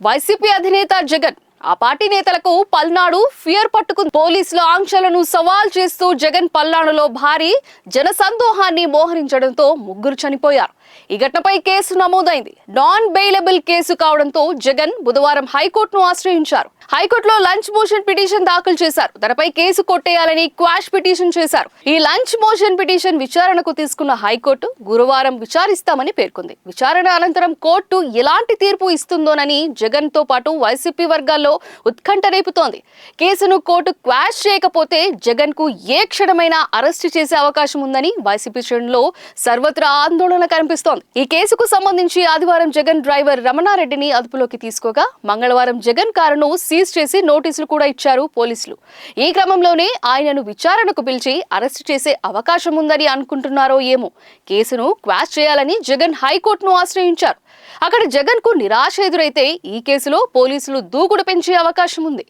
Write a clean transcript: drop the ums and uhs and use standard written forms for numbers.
YCP అధినేత జగన్ ఆ party నేతలకు పల్నాడు ఫియర్ పట్టుకుంది. పోలీసుల ఆంక్షలను సవాల్ చేస్తూ జగన్ పల్నాడులో భారీ జనసందోహాన్ని మోహరించడంతో ముగ్గురు చనిపోయారు. ఈ ఘటనపై కేసు నమోదైంది. నాన్ బెయిలబుల్ కేసు కావడంతో జగన్ బుధవారం హైకోర్టును ఆశ్రయించారు. హైకోర్టులో లంచ్ మోషన్ పిటిషన్ దాఖలు చేశారు. తనపై కేసు కొట్టేయాలని క్వాష్ పిటిషన్ చేశారు. ఈ లంచ్ మోషన్ పిటిషన్ విచారణకు తీసుకున్న హైకోర్టు గురువారం విచారిస్తామని పేర్కొంది. విచారణ అనంతరం కోర్టు ఎలాంటి తీర్పు ఇస్తుందోనని జగన్ తో పాటు వైసీపీ వర్గాల్లో ఉత్కంఠ రేపుతోంది. కేసును కోర్టు క్వాష్ చేయకపోతే జగన్ కు ఏ క్షణమైనా అరెస్టు చేసే అవకాశం ఉందని వైసీపీ శ్రేణుల్లో సర్వత్రా ఆందోళన కనిపిస్తోంది. ఈ కేసుకు సంబంధించి ఆదివారం జగన్ డ్రైవర్ రమణారెడ్డిని అదుపులోకి తీసుకోగా మంగళవారం జగన్ కారును సీజ్ చేసి నోటీసులు కూడా ఇచ్చారు పోలీసులు. ఈ క్రమంలోనే ఆయనను విచారణకు పిలిచి అరెస్టు చేసే అవకాశం ఉందని అనుకుంటున్నారో ఏమో. కేసును క్వాష్ చేయాలని జగన్ హైకోర్టును ఆశ్రయించారు. అక్కడ జగన్ కు నిరాశ ఎదురైతే ఈ కేసులో పోలీసులు దూకుడు పెంచే అవకాశం ఉంది.